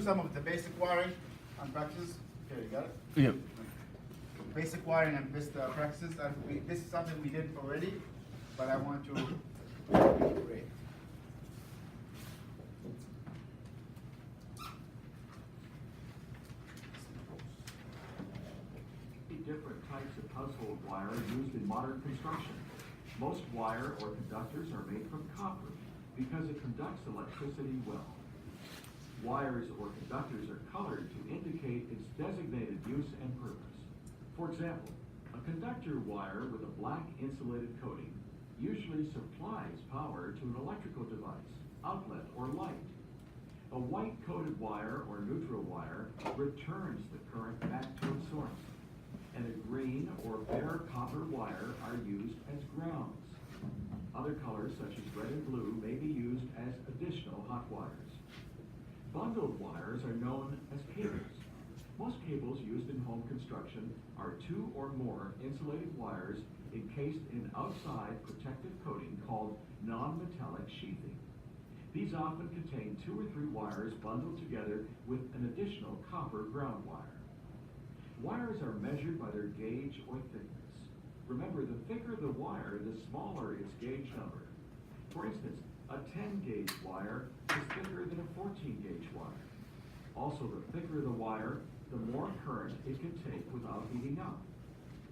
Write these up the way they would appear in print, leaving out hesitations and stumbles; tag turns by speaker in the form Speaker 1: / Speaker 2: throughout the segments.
Speaker 1: some of the basic wiring and practices. Okay, you got it?
Speaker 2: Yep.
Speaker 1: Basic wiring and basic practices. And this is something we did already, but I want to reiterate.
Speaker 3: Different types of household wire are used in modern construction. Most wire or conductors are made from copper because it conducts electricity well. Wires or conductors are colored to indicate its designated use and purpose. For example, a conductor wire with a black insulated coating usually supplies power to an electrical device, outlet, or light. A white coated wire or neutral wire returns the current back to its source, and a green or bare copper wire are used as grounds. Other colors, such as red and blue, may be used as additional hot wires. Bundled wires are known as cables. Most cables used in home construction are 2 or more insulated wires encased in outside protective coating called non-metallic sheathing. These often contain 2 or 3 wires bundled together with an additional copper ground wire. Wires are measured by their gauge or thickness. Remember, the thicker the wire, the smaller its gauge number. For instance, a 10-gauge wire is thicker than a 14-gauge wire. Also, the thicker the wire, the more current it can take without heating up.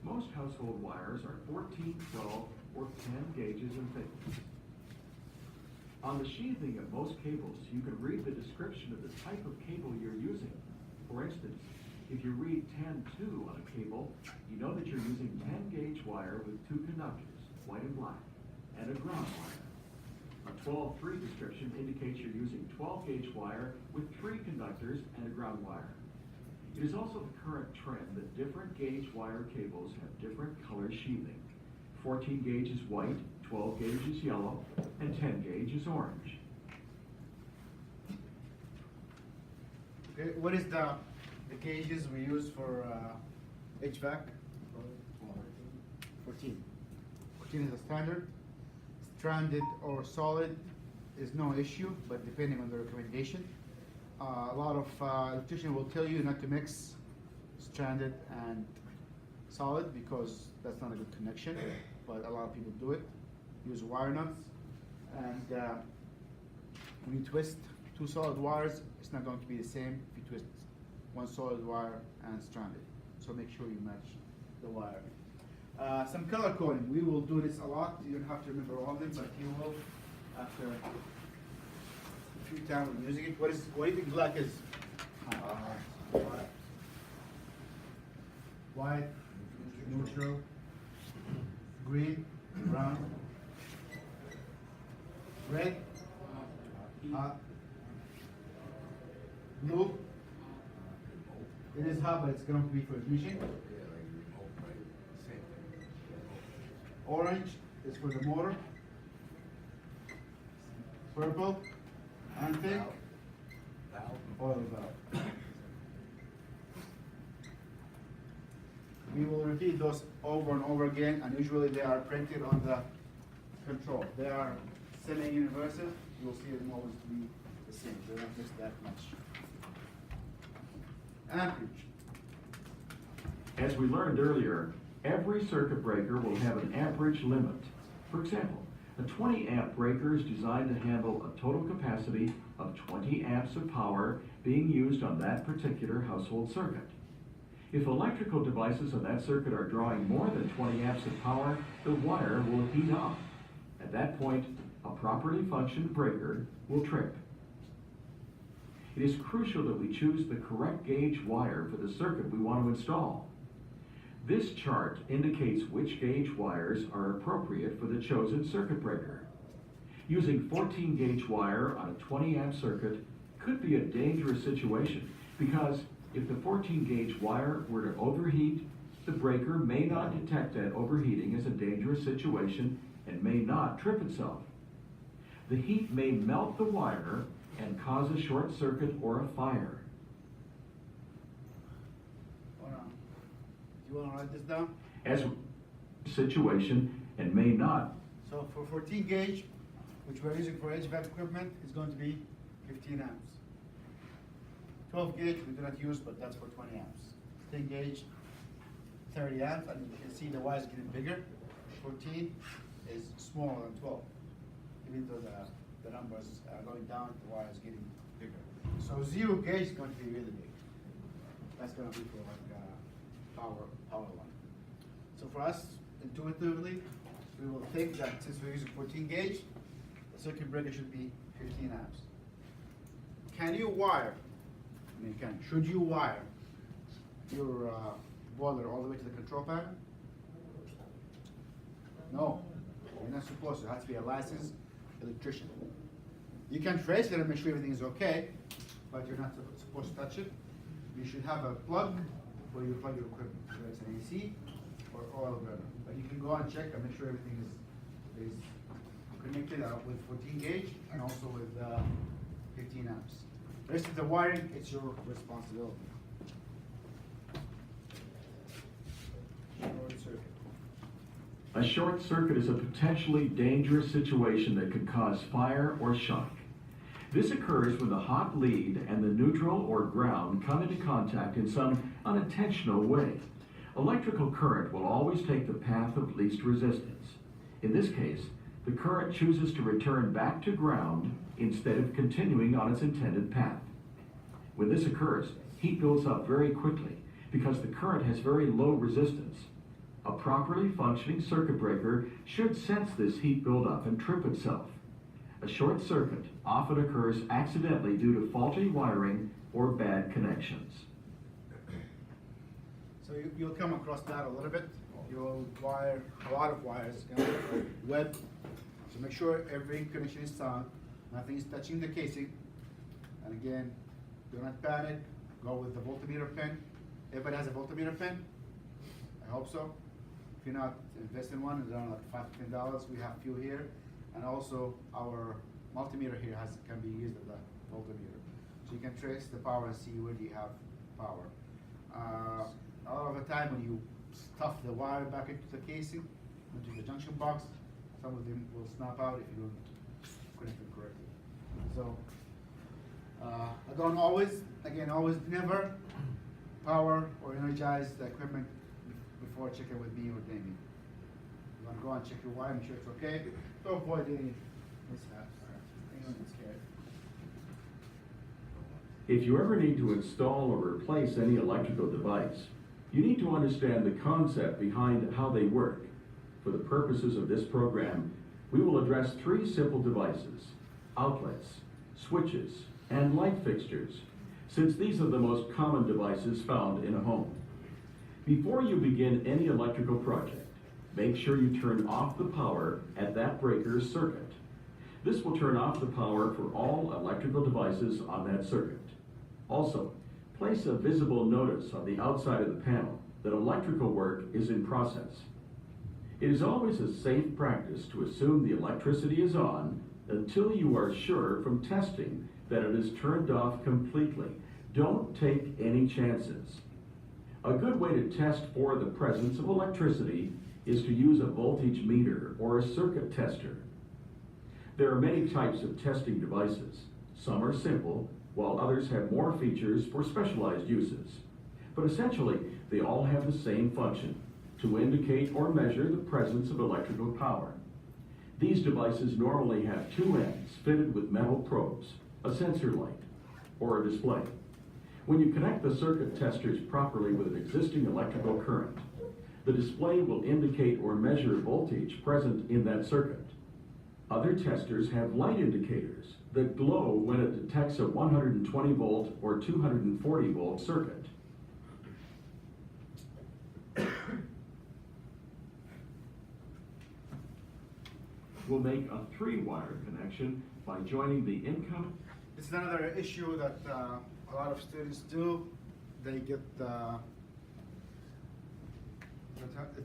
Speaker 3: Most household wires are 14, 12, or 10 gauges in thickness. On the sheathing of most cables, you can read the description of the type of cable you're using. For instance, if you read 10-2 on a cable, you know that you're using 10-gauge wire with 2 conductors, white and black, and a ground wire. A 12-3 description indicates you're using 12-gauge wire with 3 conductors and a ground wire. It is also the current trend that different gauge wire cables have different color sheathing. 14 gauge is white, 12 gauge is yellow, and 10 gauge is orange.
Speaker 1: Okay, what is the gauges we use for HVAC? 14. 14 is a standard. Stranded or solid is no issue, but depending on the recommendation. A lot of electricians will tell you not to mix stranded and solid because that's not a good connection, but a lot of people do it. Use wire nuts, and when you twist 2 solid wires, it's not going to be the same if you twist 1 solid wire and stranded. So make sure you match the wire. Some color coding. We will do this a lot. You don't have to remember all of them, but you will after a few times of using it. What do you think black is? White, neutral, green, brown, red, hot, blue. It is hot, but it's going to be for ignition. Orange is for the motor. Purple, antique, oil valve. We will repeat those over and over again, and usually they are printed on the control. They are semi-universal. You will see them always be the same. They don't mix that much. Amperage.
Speaker 3: As we learned earlier, every circuit breaker will have an amperage limit. For example, a 20 amp breaker is designed to handle a total capacity of 20 amps of power being used on that particular household circuit. If electrical devices on that circuit are drawing more than 20 amps of power, the wire will heat up. At that point, a properly functioned breaker will trip. It is crucial that we choose the correct gauge wire for the circuit we want to install. This chart indicates which gauge wires are appropriate for the chosen circuit breaker. Using 14 gauge wire on a 20 amp circuit could be a dangerous situation because if the 14 gauge wire were to overheat, the breaker may not detect that overheating as a dangerous situation and may not trip itself. The heat may melt the wire and cause a short circuit or a fire.
Speaker 1: Do you want to write this down?
Speaker 3: As a situation and may not.
Speaker 1: So for 14 gauge, which we're using for HVAC equipment, is going to be 15 amps. 12 gauge we do not use, but that's for 20 amps. 10 gauge, 30 amps, and you can see the wire is getting bigger. 14 is smaller than 12. Even though the numbers are going down, the wire is getting bigger. So 0 gauge is going to be really big. That's going to be for like power line. So for us, intuitively, we will think that since we're using 14 gauge, the circuit breaker should be 15 amps. Can you wire? I mean, should you wire your boiler all the way to the control panel? No, you're not supposed to. It has to be a licensed electrician. You can trace it and make sure everything is okay, but you're not supposed to touch it. You should have a plug where you plug your equipment, whether it's an AC or oil burner. But you can go and check and make sure everything is connected with 14 gauge and also with 15 amps. The rest of the wiring, it's your responsibility. Short circuit.
Speaker 3: A short circuit is a potentially dangerous situation that could cause fire or shock. This occurs when the hot lead and the neutral or ground come into contact in some unintentional way. Electrical current will always take the path of least resistance. In this case, the current chooses to return back to ground instead of continuing on its intended path. When this occurs, heat builds up very quickly because the current has very low resistance. A properly functioning circuit breaker should sense this heat buildup and trip itself. A short circuit often occurs accidentally due to faulty wiring or bad connections.
Speaker 1: So you'll come across that a little bit. You'll wire a lot of wires, web. So make sure every connection is sound. Nothing is touching the casing. And again, do not panic. Go with the voltmeter pin. Everybody has a voltmeter pin? I hope so. If you're not, invest in one. It's around like $5 to $10. We have few here. And also our multimeter here can be used as a voltmeter. So you can trace the power and see where do you have power. A lot of the time when you stuff the wire back into the casing, into the junction box, some of them will snap out if you don't connect them correctly. So always never power or energize the equipment before checking with me or Damien. You want to go and check your wire, make sure it's okay. To avoid any mishaps or anyone scared.
Speaker 3: If you ever need to install or replace any electrical device, you need to understand the concept behind how they work. For the purposes of this program, we will address 3 simple devices: outlets, switches, and light fixtures, since these are the most common devices found in a home. Before you begin any electrical project, make sure you turn off the power at that breaker's circuit. This will turn off the power for all electrical devices on that circuit. Also, place a visible notice on the outside of the panel that electrical work is in process. It is always a safe practice to assume the electricity is on until you are sure from testing that it is turned off completely. Don't take any chances. A good way to test for the presence of electricity is to use a voltage meter or a circuit tester. There are many types of testing devices. Some are simple, while others have more features for specialized uses. But essentially, they all have the same function: to indicate or measure the presence of electrical power. These devices normally have 2 ends fitted with metal probes, a sensor light, or a display. When you connect the circuit testers properly with an existing electrical current, the display will indicate or measure voltage present in that circuit. Other testers have light indicators that glow when it detects a 120 volt or 240 volt circuit. We'll make a 3-wire connection by joining the income.
Speaker 1: This is another issue that a lot of students do. They get the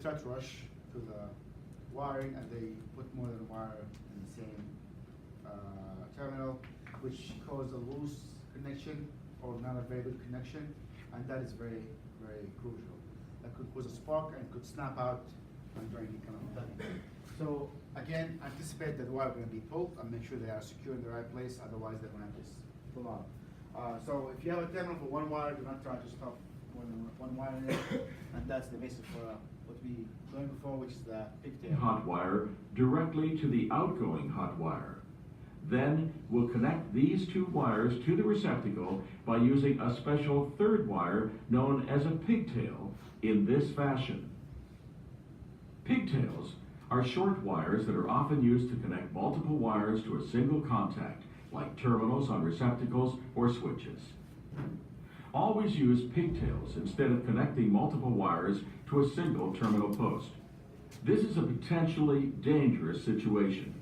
Speaker 1: touch rush to the wiring, and they put more than one wire in the same terminal, which causes a loose connection or not a very good connection, and that is very, very crucial. That could cause a spark and could snap out during the kind of thing. So again, anticipate that the wire are going to be pulled and make sure they are secure in the right place, otherwise they're going to just pull out. So if you have a terminal for one wire, do not try to stop one wire in it. And that's the basis for what we learned before, which is the pigtail.
Speaker 3: Hot wire directly to the outgoing hot wire. Then we'll connect these two wires to the receptacle by using a special third wire known as a pigtail in this fashion. Pigtails are short wires that are often used to connect multiple wires to a single contact, like terminals on receptacles or switches. Always use pigtails instead of connecting multiple wires to a single terminal post. This is a potentially dangerous situation.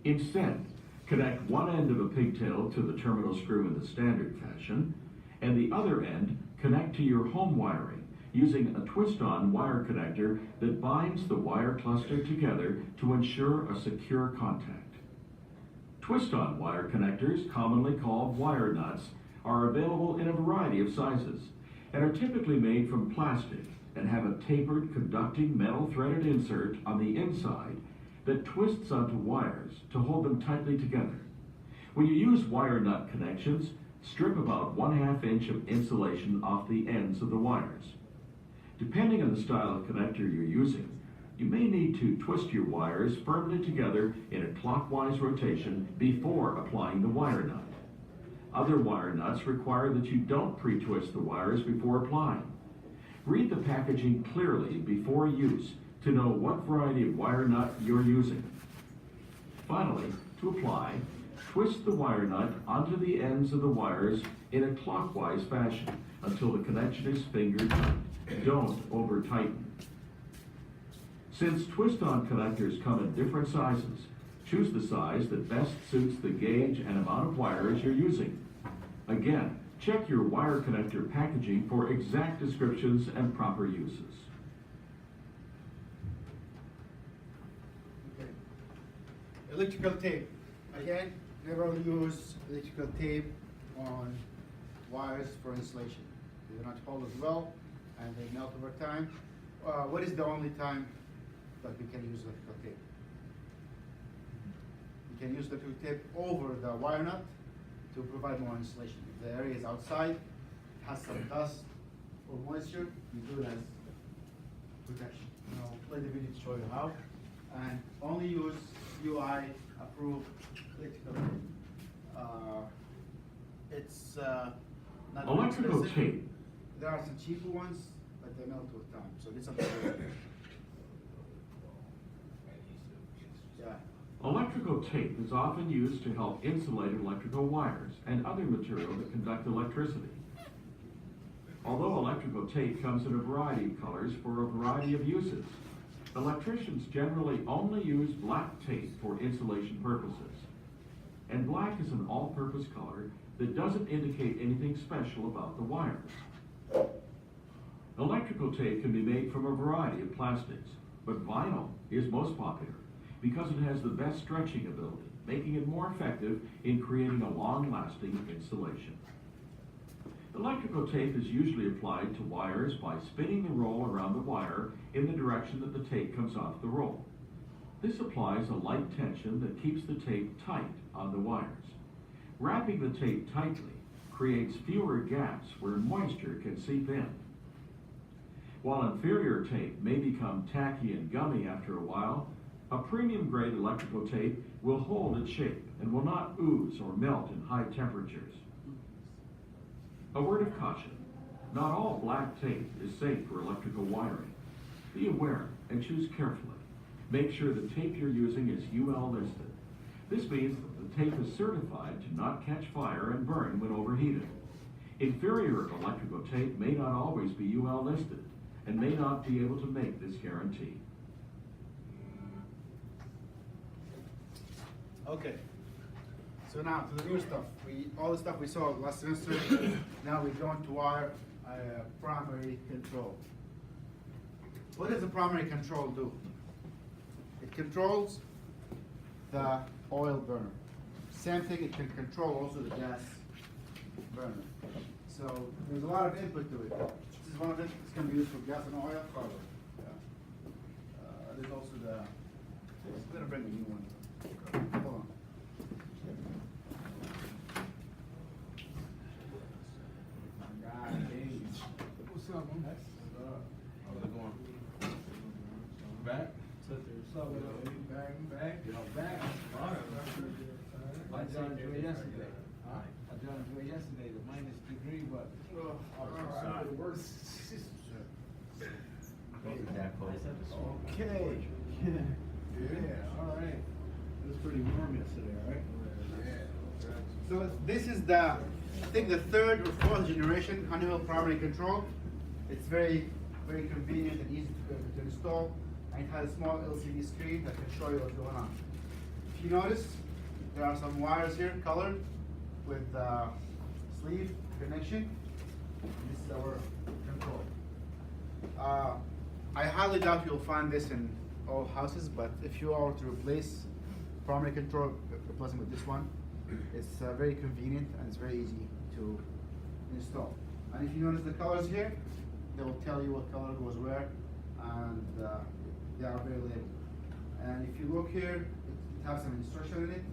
Speaker 3: Instead, connect one end of a pigtail to the terminal screw in the standard fashion, and the other end connect to your home wiring using a twist-on wire connector that binds the wire cluster together to ensure a secure contact. Twist-on wire connectors, commonly called wire nuts, are available in a variety of sizes and are typically made from plastic and have a tapered conducting metal threaded insert on the inside that twists onto wires to hold them tightly together. When you use wire nut connections, strip about 1/2 inch of insulation off the ends of the wires. Depending on the style of connector you're using, you may need to twist your wires firmly together in a clockwise rotation before applying the wire nut. Other wire nuts require that you don't pre-twist the wires before applying. Read the packaging clearly before use to know what variety of wire nut you're using. Finally, to apply, twist the wire nut onto the ends of the wires in a clockwise fashion until the connection is finger tight. Don't over-tighten. Since twist-on connectors come in different sizes, choose the size that best suits the gauge and amount of wires you're using. Again, check your wire connector packaging for exact descriptions and proper uses.
Speaker 1: Okay. Electrical tape. Again, never use electrical tape on wires for insulation. They do not hold as well and they melt over time. What is the only time that we can use electrical tape? You can use electrical tape over the wire nut to provide more insulation. If the area is outside, has some dust or moisture, you do it as protection. I'll play the video to show you how. And only use UI approved electrical tape. It's not
Speaker 3: Electrical
Speaker 1: expensive.
Speaker 3: tape.
Speaker 1: There are some cheaper ones, but they melt with time. So this is something. Yeah.
Speaker 3: Electrical tape is often used to help insulate electrical wires and other material that conduct electricity. Although electrical tape comes in a variety of colors for a variety of uses, electricians generally only use black tape for insulation purposes. And black is an all-purpose color that doesn't indicate anything special about the wires. Electrical tape can be made from a variety of plastics, but vinyl is most popular because it has the best stretching ability, making it more effective in creating a long-lasting insulation. Electrical tape is usually applied to wires by spinning the roll around the wire in the direction that the tape comes off the roll. This applies a light tension that keeps the tape tight on the wires. Wrapping the tape tightly creates fewer gaps where moisture can seep in. While inferior tape may become tacky and gummy after a while, a premium grade electrical tape will hold its shape and will not ooze or melt in high temperatures. A word of caution, not all black tape is safe for electrical wiring. Be aware and choose carefully. Make sure the tape you're using is UL listed. This means that the tape is certified to not catch fire and burn when overheated. Inferior electrical tape may not always be UL listed and may not be able to make this guarantee.
Speaker 1: Okay. So now to the new stuff. All the stuff we saw last semester, now we're going to wire primary control. What does the primary control do? It controls the oil burner. Same thing, it can control also the gas burner. So there's a lot of input to it. This is one of it. It's going to be used for gas and oil. There's also the. I'm going to bring a new one. Hold on.
Speaker 2: up with it? Back. I done it yesterday. I done it yesterday, the -degree, but.
Speaker 1: It works.
Speaker 2: Okay. Yeah, all right. It was pretty warm yesterday, right?
Speaker 1: So this is the, I think the third or fourth generation Honeywell primary control. It's very convenient and easy to install, and it has a small LCD screen that can show you what's going on. If you notice, there are some wires here colored with sleeve connection. This is our control. I highly doubt you'll find this in all houses, but if you are to replace primary control, replacing with this one, it's very convenient and it's very easy to install. And if you notice the colors here, they will tell you what color goes where, and they are very labeled. And if you look here, it has some instruction in it,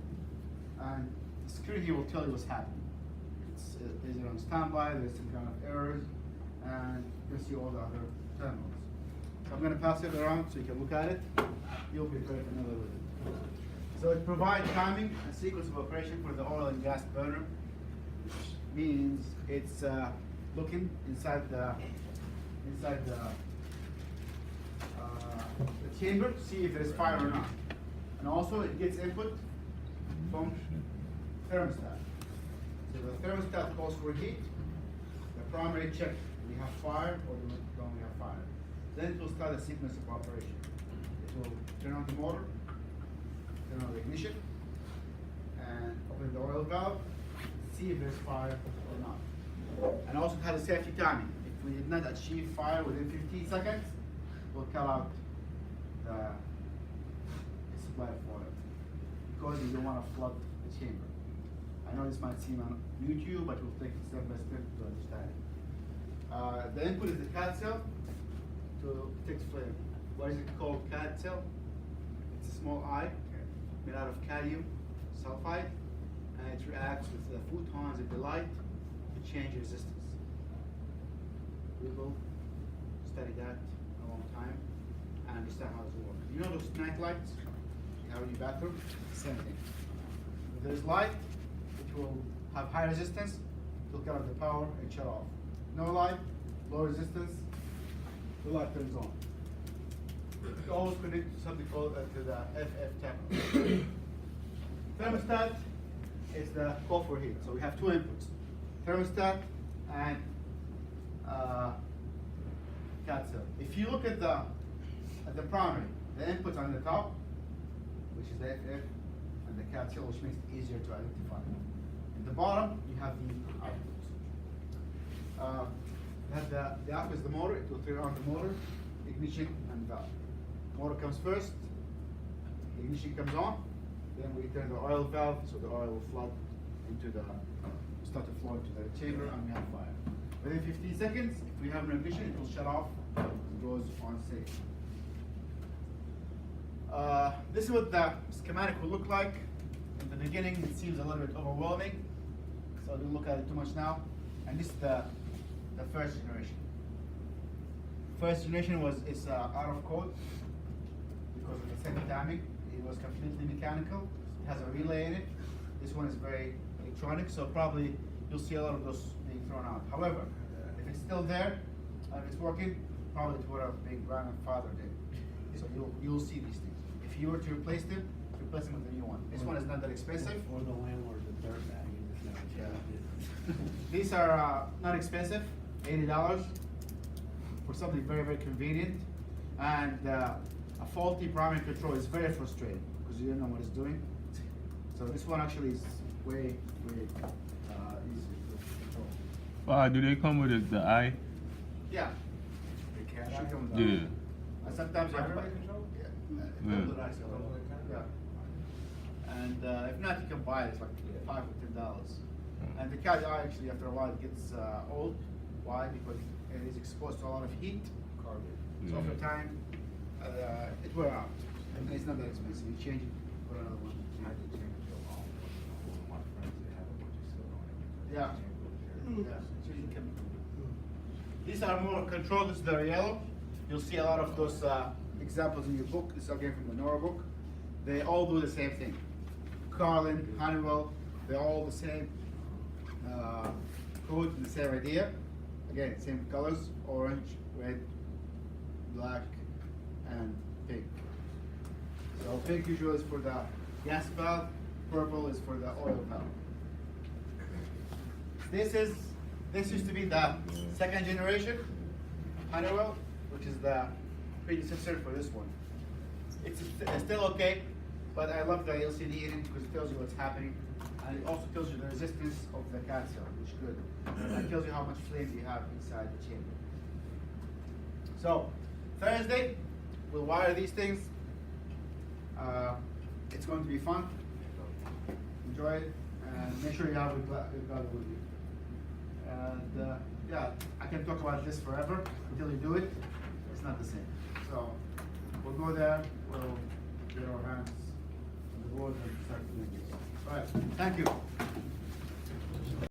Speaker 1: and the screen here will tell you what's happening. It's either on standby, there's some kind of errors, and you can see all the other terminals. So I'm going to pass it around so you can look at it. You'll be very familiar with it. So it provides timing and sequence of operation for the oil and gas burner, which means it's looking inside the chamber to see if there's fire or not. And also it gets input from thermostat. So the thermostat calls for heat. The primary check, do we have fire or don't we have fire? Then it will start a sequence of operation. It will turn on the motor, turn on the ignition, and open the oil valve, see if there's fire or not. And also it has a safety timing. If we did not achieve fire within 15 seconds, we'll cut out the supply of oil, because you don't want to flood the chamber. I know this might seem on YouTube, but we'll take it step by step to understand it. The input is the CAD cell to detect flame. Why is it called CAD cell? It's a small eye made out of cadmium sulfide, and it reacts with the photons of the light to change resistance. We will study that in a long time and understand how it works. You know those night lights you have in your bathroom? Same thing. If there's light, it will have high resistance, it will cut off the power and shut off. No light, low resistance, the light turns on. You always connect to something called to the FF terminal. Thermostat is the call for heat. So we have two inputs, thermostat and CAD cell. If you look at the primary, the input on the top, which is the FF, and the CAD cell, which makes it easier to identify. At the bottom, you have the outputs. The output is the motor. It will turn on the motor, ignition, and valve. Motor comes first, the ignition comes on, then we turn the oil valve, so the oil will flood into start to flow into the chamber, and we have fire. Within 15 seconds, if we have an ignition, it will shut off, it goes on safe. This is what the schematic will look like. In the beginning, it seems a little bit overwhelming, so I don't look at it too much now. And this is the first generation. First generation is out of code because of the second timing. It was completely mechanical. It has a relay in it. This one is very electronic, so probably you'll see a lot of those being thrown out. However, if it's still there and it's working, probably it's what our big grandfather did. So you'll see these things. If you were to replace them with a new one. This one is not that expensive.
Speaker 2: Or the landlord's a dirtbag.
Speaker 1: Yeah. These are not expensive, $80 for something very, very convenient. And a faulty primary control is very frustrating because you don't know what it's doing. So this one actually is way easy to control.
Speaker 4: Do they come with the eye?
Speaker 1: Yeah.
Speaker 2: The cat
Speaker 1: Should
Speaker 2: eye?
Speaker 1: come with
Speaker 4: Yeah.
Speaker 1: that. And sometimes you have to buy.
Speaker 2: Primary control?
Speaker 1: Yeah. Yeah. And if not, you can buy it. It's like $5 or $10. And the cat eye actually, after a while, it gets old. Why? Because it is exposed to a lot of heat. So over time, it wears out. And it's not that expensive. You change it for another one. Yeah. These are more controlled. This is the yellow. You'll see a lot of those examples in your book. This is again from the Nora book. They all do the same thing. Carlin, Honeywell, they're all the same code, the same idea. Again, same colors: orange, red, black, and pink. So pink usually is for the gas valve, purple is for the oil valve. This used to be the second generation Honeywell, which is the predecessor for this one. It's still okay, but I love the LCD in it because it tells you what's happening, and it also tells you the resistance of the cat cell, which is good. And it tells you how much flame you have inside the chamber. So Thursday, we'll wire these things. It's going to be fun. Enjoy it, and make sure you have it with you. And yeah, I can talk about this forever until you do it. It's not the same. So we'll go there. We'll get our hands on the board and start doing this. All right. Thank you.